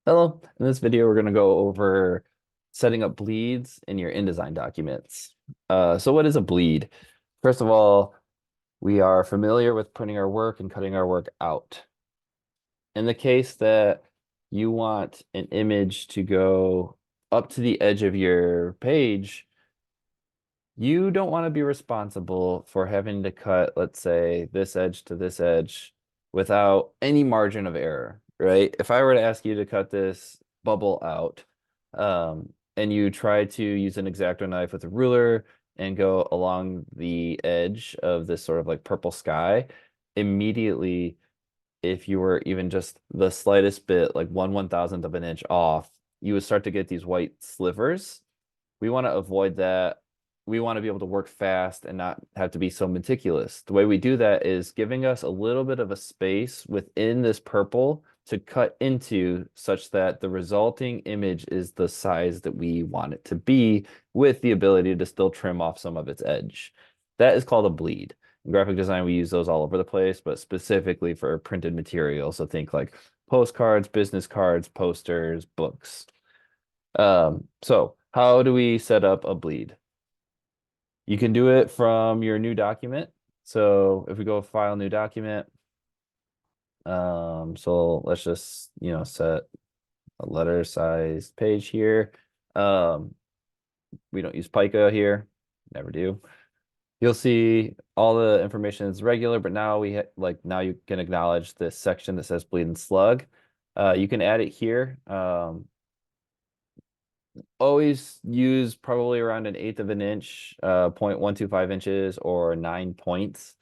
Hello, in this video, we're going to go over setting up bleeds in your InDesign documents. So what is a bleed? First of all, we are familiar with printing our work and cutting our work out. In the case that you want an image to go up to the edge of your page, you don't want to be responsible for having to cut, let's say, this edge to this edge without any margin of error, right? If I were to ask you to cut this bubble out, and you try to use an X-Acto knife with a ruler and go along the edge of this sort of like purple sky, immediately, if you were even just the slightest bit, like 1/1000th of an inch off, you would start to get these white slivers. We want to avoid that. We want to be able to work fast and not have to be so meticulous. The way we do that is giving us a little bit of a space within this purple to cut into such that the resulting image is the size that we want it to be, with the ability to still trim off some of its edge. That is called a bleed. In graphic design, we use those all over the place, but specifically for printed material. So think like postcards, business cards, posters, books. So how do we set up a bleed? You can do it from your new document. So if we go file new document, so let's just, set a letter size page here. We don't use pica here, never do. You'll see all the information is regular, but now now you can acknowledge this section that says bleed and slug. You can add it here. Always use probably around an eighth of an inch, 0.125 inches or 9 points.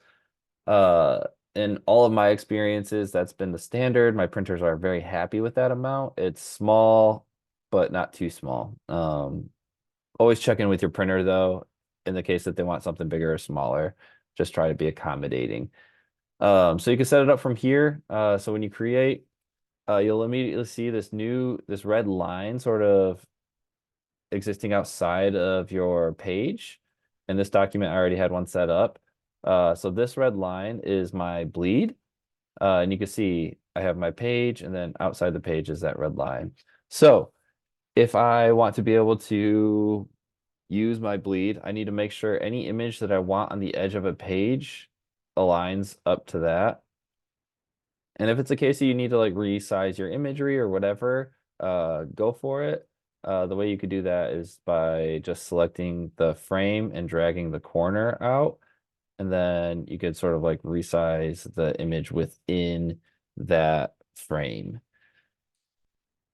Uh, in all of my experiences, that's been the standard. My printers are very happy with that amount. It's small, but not too small. Always check in with your printer though, in the case that they want something bigger or smaller. Just try to be accommodating. So you can set it up from here. So when you create, you'll immediately see this red line sort of existing outside of your page. In this document, I already had one set up. So this red line is my bleed. And you can see I have my page, and then outside the page is that red line. So if I want to be able to use my bleed, I need to make sure any image that I want on the edge of a page aligns up to that. And if it's a case that you need to like resize your imagery or whatever, go for it. The way you could do that is by just selecting the frame and dragging the corner out. And then you could sort of like resize the image within that frame.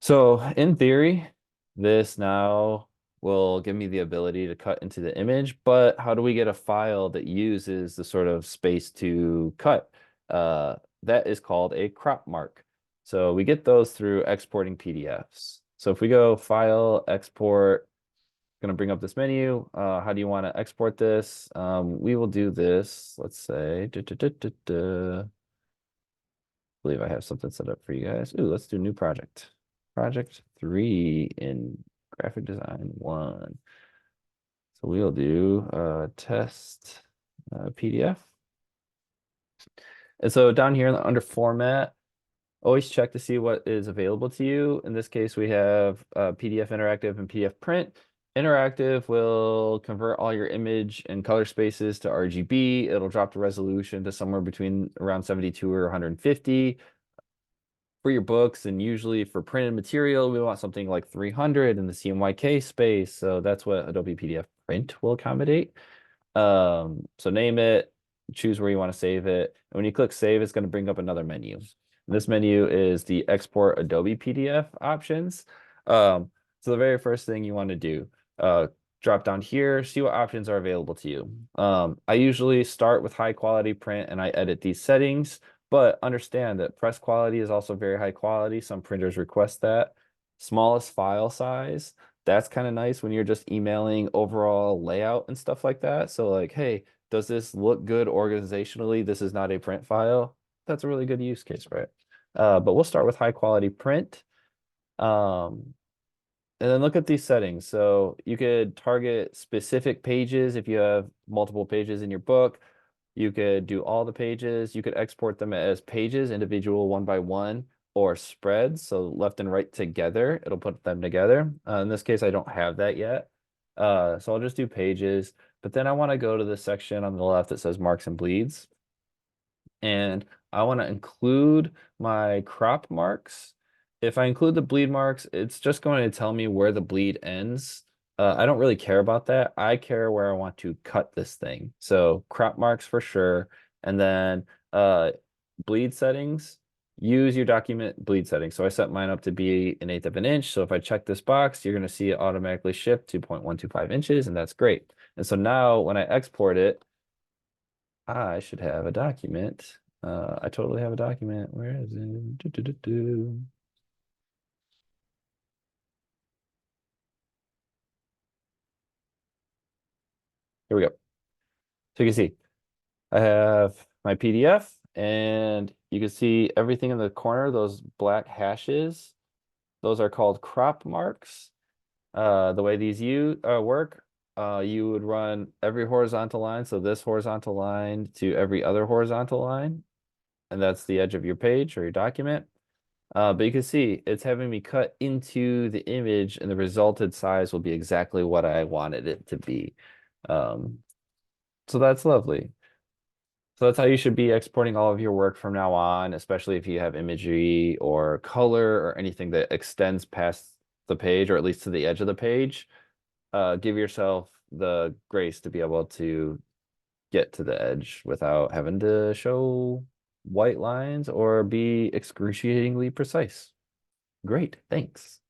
So in theory, this now will give me the ability to cut into the image, but how do we get a file that uses the sort of space to cut? That is called a crop mark. So we get those through exporting PDFs. So if we go File, Export, going to bring up this menu. How do you want to export this? We will do this. Let's say, I believe I have something set up for you guys. Ooh, let's do new project. Project 3 in graphic design 1. So we'll do test PDF. And so down here under format, always check to see what is available to you. In this case, we have PDF interactive and PDF print. Interactive will convert all your image and color spaces to RGB. It'll drop the resolution to somewhere between around 72 or 150. For your books, and usually for printed material, we want something like 300 in the CMYK space. So that's what Adobe PDF Print will accommodate. So name it, choose where you want to save it. And when you click save, it's going to bring up another menu. This menu is the export Adobe PDF options. So the very first thing you want to do, drop down here, see what options are available to you. I usually start with high quality print and I edit these settings, but understand that press quality is also very high quality. Some printers request that. Smallest file size, that's kind of nice when you're just emailing overall layout and stuff like that. So like, hey, does this look good organizationally? This is not a print file. That's a really good use case for it. But we'll start with high quality print. And then look at these settings. So you could target specific pages if you have multiple pages in your book. You could do all the pages. You could export them as pages, individual one by one, or spreads, so left and right together, it'll put them together. In this case, I don't have that yet. So I'll just do pages, but then I want to go to the section on the left that says marks and bleeds. And I want to include my crop marks. If I include the bleed marks, it's just going to tell me where the bleed ends. I don't really care about that. I care where I want to cut this thing. So crop marks for sure. And then bleed settings, use your document bleed settings. So I set mine up to be 1/8 of an inch. So if I check this box, you're going to see it automatically shift 2.125 inches, and that's great. And so now when I export it, I should have a document. I totally have a document. Where is it? Here we go. So you can see I have my PDF, and you can see everything in the corner, those black hashes. Those are called crop marks. The way these work, you would run every horizontal line, so this horizontal line to every other horizontal line, and that's the edge of your page or your document. But you can see it's having me cut into the image, and the resulted size will be exactly what I wanted it to be. Um, so that's lovely. So that's how you should be exporting all of your work from now on, especially if you have imagery or color or anything that extends past the page, or at least to the edge of the page. Give yourself the grace to be able to get to the edge without having to show white lines or be excruciatingly precise. Great, thanks.